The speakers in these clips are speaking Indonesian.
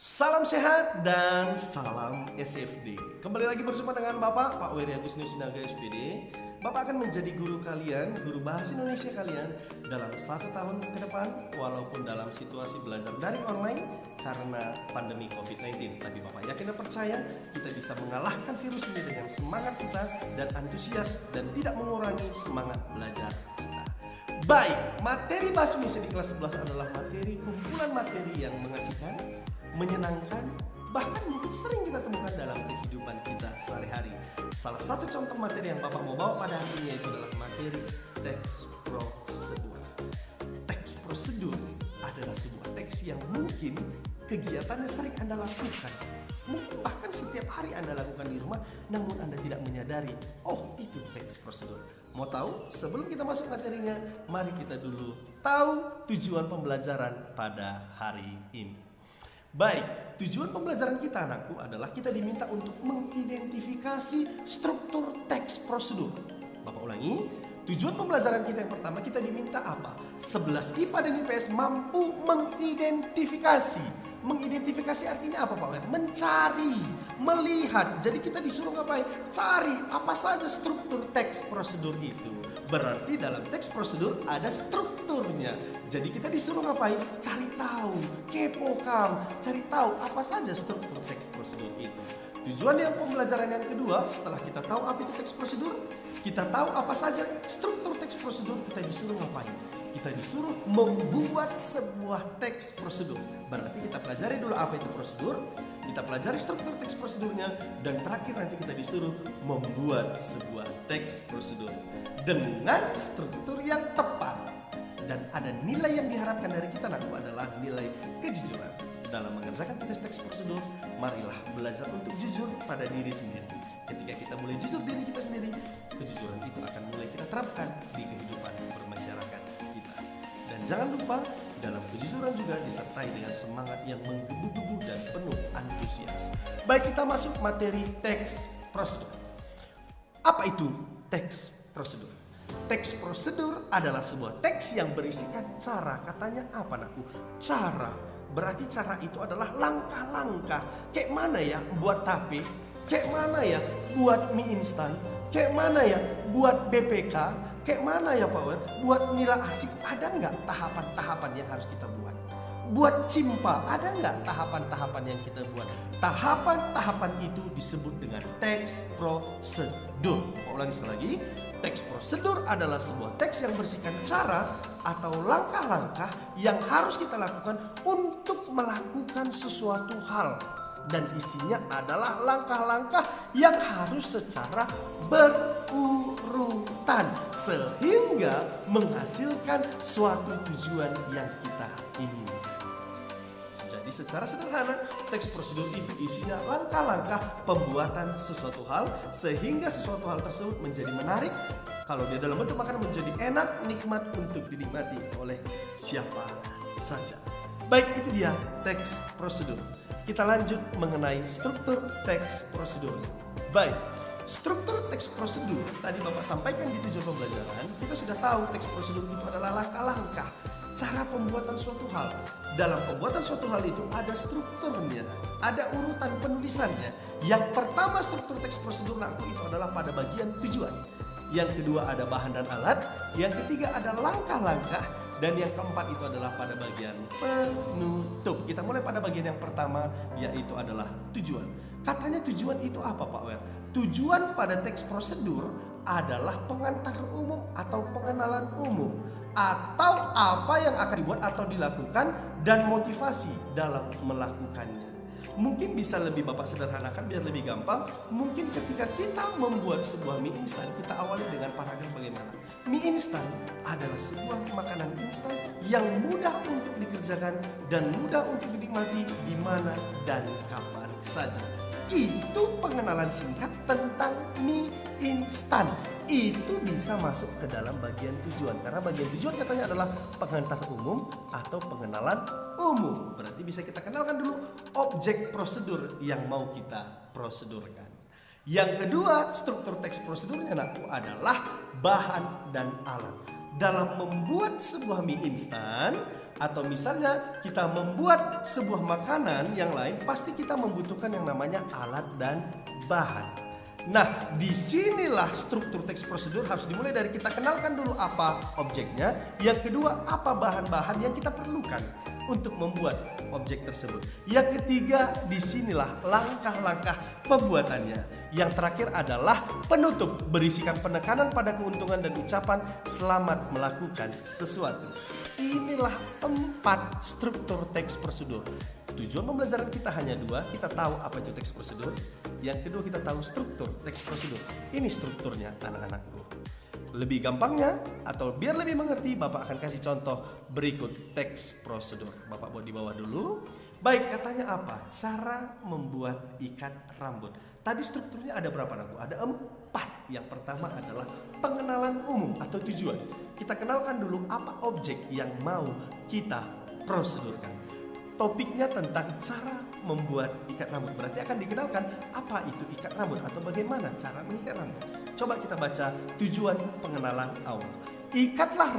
Salam sehat dan salam SFD. Kembali lagi bersama dengan Bapak Pak Wery Agustinus Sinaga SPD. Bapak akan menjadi guru kalian, guru bahasa Indonesia kalian dalam 1 tahun ke depan, walaupun dalam situasi belajar daring online karena pandemi COVID-19. Tapi Bapak yakin dan percaya kita bisa mengalahkan virus ini dengan semangat kita dan antusias dan tidak mengurangi semangat belajar kita. Baik, materi bahasa Indonesia di kelas 11 adalah materi kumpulan materi yang mengasihkan, menyenangkan, bahkan mungkin sering kita temukan dalam kehidupan kita sehari-hari. Salah satu contoh materi yang Bapak mau bawa pada hari ini yaitu adalah materi teks prosedur. Teks prosedur adalah sebuah teks yang mungkin kegiatannya sering Anda lakukan. Mungkin bahkan setiap hari Anda lakukan di rumah, namun Anda tidak menyadari, oh itu teks prosedur. Mau tahu? Sebelum kita masuk materinya, mari kita dulu tahu tujuan pembelajaran pada hari ini. Baik, tujuan pembelajaran kita anakku adalah kita diminta untuk mengidentifikasi struktur teks prosedur. Bapak ulangi, tujuan pembelajaran kita yang pertama kita diminta apa? 11 IPA dan IPS mampu mengidentifikasi. Mengidentifikasi artinya apa Pak Wer? Mencari, melihat. Jadi kita disuruh ngapain? Cari apa saja struktur teks prosedur itu. Berarti dalam teks prosedur ada strukturnya. Jadi kita disuruh ngapain? Cari tahu, kepokan, cari tahu apa saja struktur teks prosedur itu. Tujuan yang pembelajaran yang kedua, setelah kita tahu apa itu teks prosedur, kita tahu apa saja struktur teks prosedur, kita disuruh ngapain? Kita disuruh membuat sebuah teks prosedur. Berarti kita pelajari dulu apa itu prosedur, kita pelajari struktur teks prosedurnya, dan terakhir nanti kita disuruh membuat sebuah teks prosedur dengan struktur yang tepat. Dan ada nilai yang diharapkan dari kita nanti adalah nilai kejujuran. Dalam mengerjakan tugas teks prosedur, marilah belajar untuk jujur pada diri sendiri. Ketika kita mulai jujur diri kita sendiri, kejujuran itu akan mulai kita terapkan di kehidupan bermasyarakat kita. Dan jangan lupa, dalam kejujuran juga disertai dengan semangat yang menggebu-gebu dan penuh antusias. Baik, kita masuk materi teks prosedur. Apa itu teks prosedur? Teks prosedur adalah sebuah teks yang berisikan cara. Katanya apa anakku? Cara. Berarti cara itu adalah langkah-langkah. Kayak mana ya buat tape? Kayak mana ya buat mie instan? Kayak mana ya buat BPK? Kayak mana ya Pak Wer? Buat nila arsik, ada nggak tahapan-tahapan yang harus kita buat? Buat cimpa, ada nggak tahapan-tahapan yang kita buat? Tahapan-tahapan itu disebut dengan teks prosedur. Pak ulangi sekali lagi. Teks prosedur adalah sebuah teks yang berisikan cara atau langkah-langkah yang harus kita lakukan untuk melakukan sesuatu hal. Dan isinya adalah langkah-langkah yang harus secara berurutan sehingga menghasilkan suatu tujuan yang kita inginkan. Jadi secara sederhana, teks prosedur itu isinya langkah-langkah pembuatan sesuatu hal sehingga sesuatu hal tersebut menjadi menarik. Kalau dia dalam bentuk makanan menjadi enak, nikmat untuk dinikmati oleh siapa saja. Baik, itu dia teks prosedur. Kita lanjut mengenai struktur teks prosedurnya. Baik, struktur teks prosedur tadi Bapak sampaikan di tujuan pembelajaran. Kita sudah tahu teks prosedur itu adalah langkah-langkah cara pembuatan suatu hal. Dalam pembuatan suatu hal itu ada strukturnya, ada urutan penulisannya. Yang pertama struktur teks prosedur itu adalah pada bagian tujuan. Yang kedua ada bahan dan alat. Yang ketiga ada langkah-langkah. Dan yang keempat itu adalah pada bagian penutup. Kita mulai pada bagian yang pertama, yaitu adalah tujuan. Katanya tujuan itu apa Pak Wer? Tujuan pada teks prosedur adalah pengantar umum atau pengenalan umum, atau apa yang akan dibuat atau dilakukan dan motivasi dalam melakukannya. Mungkin bisa lebih Bapak sederhanakan biar lebih gampang. Mungkin ketika kita membuat sebuah mie instan, kita awali dengan paragraf bagaimana. Mie instan adalah sebuah makanan instan yang mudah untuk dikerjakan dan mudah untuk dinikmati di mana dan kapan saja. Itu pengenalan singkat tentang mie instan. Itu bisa masuk ke dalam bagian tujuan. Karena bagian tujuan katanya adalah pengantar umum atau pengenalan umum. Berarti bisa kita kenalkan dulu objek prosedur yang mau kita prosedurkan. Yang kedua, struktur teks prosedurnya adalah bahan dan alat. Dalam membuat sebuah mie instan, Atau misalnya kita membuat sebuah makanan yang lain, pasti kita membutuhkan yang namanya alat dan bahan. Nah, disinilah struktur teks prosedur harus dimulai dari kita kenalkan dulu apa objeknya. Yang kedua, apa bahan-bahan yang kita perlukan untuk membuat objek tersebut. Yang ketiga, disinilah langkah-langkah pembuatannya. Yang terakhir adalah penutup, berisikan penekanan pada keuntungan dan ucapan selamat melakukan sesuatu. Inilah 4 struktur teks prosedur. Tujuan pembelajaran kita hanya 2, kita tahu apa itu teks prosedur. Yang kedua, kita tahu struktur teks prosedur. Ini strukturnya anak-anakku. Lebih gampangnya atau biar lebih mengerti, Bapak akan kasih contoh berikut teks prosedur. Bapak buat di bawah dulu. Baik, katanya apa? Cara membuat ikat rambut. Tadi strukturnya ada berapa, anakku? Ada 4. Yang pertama adalah pengenalan umum atau tujuan. Kita kenalkan dulu apa objek yang mau kita prosedurkan. Topiknya tentang cara membuat ikat rambut. Berarti akan dikenalkan apa itu ikat rambut atau bagaimana cara mengikat rambut. Coba kita baca tujuan pengenalan awal. Ikatlah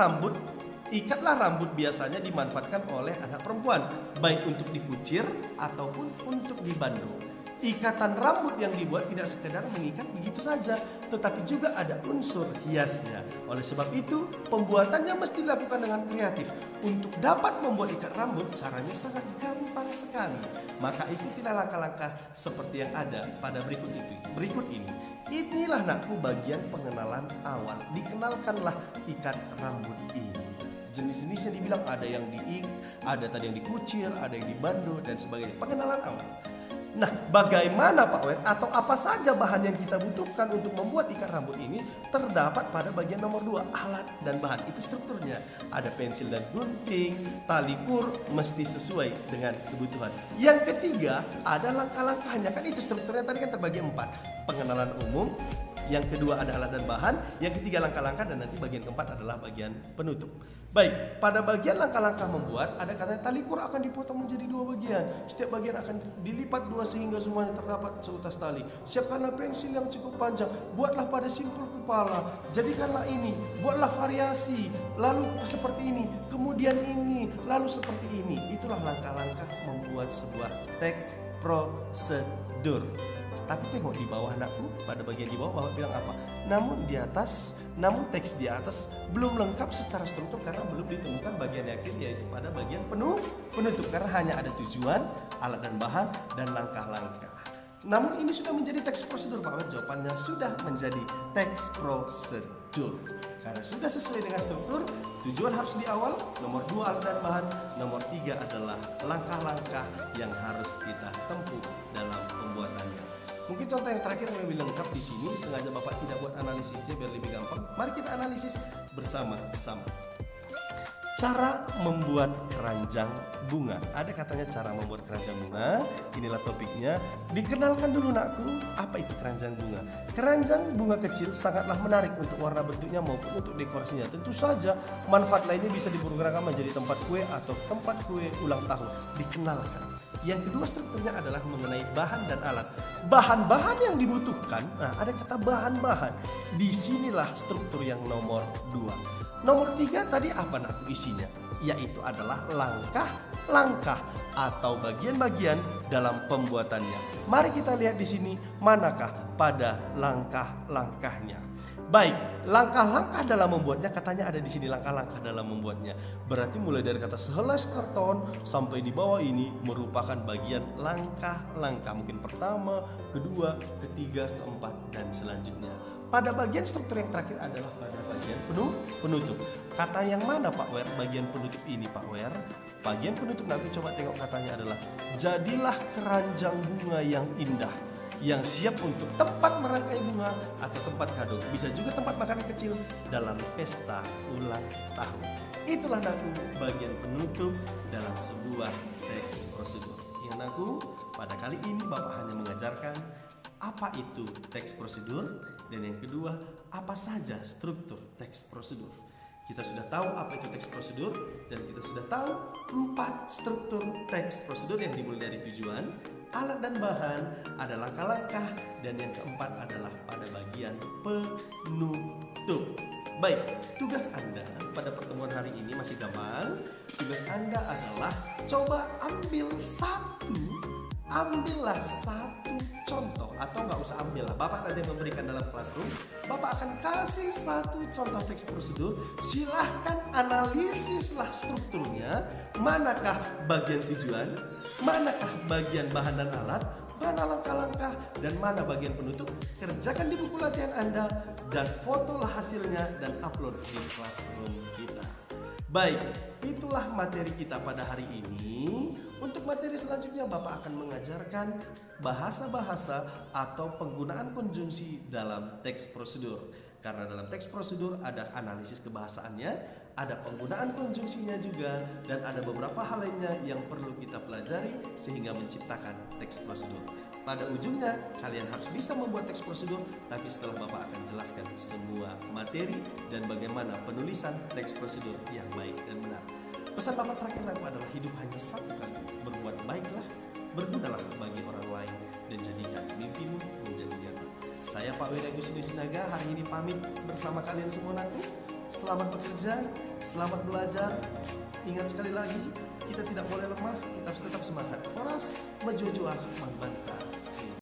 rambut biasanya dimanfaatkan oleh anak perempuan, baik untuk dikucir ataupun untuk dibandung. Ikatan rambut yang dibuat tidak sekedar mengikat begitu saja, tetapi juga ada unsur hiasnya. Oleh sebab itu, pembuatannya mesti dilakukan dengan kreatif. Untuk dapat membuat ikat rambut, caranya sangat gampang sekali. Maka ikutilah langkah-langkah seperti yang ada pada berikut ini. Inilah nakku bagian pengenalan awal. Dikenalkanlah ikat rambut ini. Jenis-jenisnya dibilang ada yang diik, ada tadi yang dikucir, ada yang dibando dan sebagainya. Pengenalan awal. Nah, bagaimana Pak Wer atau apa saja bahan yang kita butuhkan untuk membuat ikat rambut ini terdapat pada bagian nomor 2, alat dan bahan. Itu strukturnya. Ada pensil dan gunting, tali kur, mesti sesuai dengan kebutuhan. Yang ketiga, ada langkah-langkahnya. Kan itu strukturnya tadi kan terbagi 4. Pengenalan umum, yang kedua ada alat dan bahan, yang ketiga langkah-langkah, dan nanti bagian keempat adalah bagian penutup. Baik, pada bagian langkah-langkah membuat, ada katanya tali kur akan dipotong menjadi 2 bagian. Setiap bagian akan dilipat 2 sehingga semuanya terdapat seutas tali. Siapkanlah pensil yang cukup panjang, buatlah pada simpul kepala, jadikanlah ini, buatlah variasi, lalu seperti ini, kemudian ini, lalu seperti ini. Itulah langkah-langkah membuat sebuah teks prosedur. Tapi tengok di bawah anakku, pada bagian di bawah Bapak bilang apa? Namun teks di atas belum lengkap secara struktur karena belum ditemukan bagian akhir, yaitu pada bagian penutup, karena hanya ada tujuan, alat dan bahan, dan langkah-langkah. Namun ini sudah menjadi teks prosedur Pak Wer. Jawabannya sudah menjadi teks prosedur. Karena sudah sesuai dengan struktur, tujuan harus di awal, nomor 2 alat dan bahan, nomor 3 adalah langkah-langkah yang harus kita tempuh dalam pembuatannya. Mungkin contoh yang terakhir yang lebih lengkap di sini, sengaja Bapak tidak buat analisisnya biar lebih gampang. Mari kita analisis bersama-sama. Cara membuat keranjang bunga. Ada katanya cara membuat keranjang bunga. Inilah topiknya. Dikenalkan dulu nakku, apa itu keranjang bunga? Keranjang bunga kecil sangatlah menarik untuk warna bentuknya maupun untuk dekorasinya. Tentu saja manfaat lainnya bisa dipergunakan menjadi tempat kue atau tempat kue ulang tahun. Dikenalkan. Yang kedua strukturnya adalah mengenai bahan dan alat. Bahan-bahan yang dibutuhkan, nah ada kata bahan-bahan. Disinilah struktur yang nomor 2. Nomor 3 tadi apa nakku isinya? Yaitu adalah langkah-langkah atau bagian-bagian dalam pembuatannya. Mari kita lihat di sini manakah pada langkah-langkahnya. Baik, langkah-langkah dalam membuatnya katanya ada di sini, langkah-langkah dalam membuatnya. Berarti mulai dari kata sehelai karton sampai di bawah ini merupakan bagian langkah-langkah. Mungkin pertama, kedua, ketiga, keempat, dan selanjutnya. Pada bagian struktur yang terakhir adalah pada bagian penutup. Kata yang mana Pak Wer? Bagian penutup ini Pak Wer. Bagian penutup nanti coba tengok katanya adalah jadilah keranjang bunga yang indah, yang siap untuk tempat merangkai bunga atau tempat kado. Bisa juga tempat makanan kecil dalam pesta ulang tahun. Itulah naku bagian penutup dalam sebuah teks prosedur. Ingat naku, pada kali ini Bapak hanya mengajarkan apa itu teks prosedur, dan yang kedua, apa saja struktur teks prosedur. Kita sudah tahu apa itu teks prosedur, dan kita sudah tahu 4 struktur teks prosedur yang dimulai dari tujuan, alat dan bahan, ada langkah-langkah, dan yang keempat adalah pada bagian penutup. Baik, tugas Anda pada pertemuan hari ini masih gampang. Tugas Anda adalah coba ambillah satu contoh, atau nggak usah ambil lah, Bapak nanti memberikan dalam classroom. Bapak akan kasih satu contoh teks prosedur. Silahkan analisislah strukturnya. Manakah bagian tujuan, manakah bagian bahan dan alat, mana langkah-langkah, dan mana bagian penutup. Kerjakan di buku latihan Anda dan fotolah hasilnya dan upload di classroom kita. Baik, itulah materi kita pada hari ini. Untuk materi selanjutnya Bapak akan mengajarkan bahasa-bahasa atau penggunaan konjungsi dalam teks prosedur. Karena dalam teks prosedur ada analisis kebahasaannya, ada penggunaan konjungsinya juga, dan ada beberapa hal lainnya yang perlu kita pelajari sehingga menciptakan teks prosedur. Pada ujungnya kalian harus bisa membuat teks prosedur, tapi setelah Bapak akan jelaskan semua materi dan bagaimana penulisan teks prosedur yang baik dan benar. Pesan Bapak terakhir aku adalah hidup hanya satu kali. Berbuat baiklah, bergunalah bagi orang lain, dan jadikan mimpimu menjadi nyata. Saya Pak Wira Agustinus Sinaga hari ini pamit bersama kalian semua nanti. Selamat bekerja, selamat belajar. Ingat sekali lagi, kita tidak boleh lemah, kita harus tetap semangat. Horas, majujuah, mangbanta.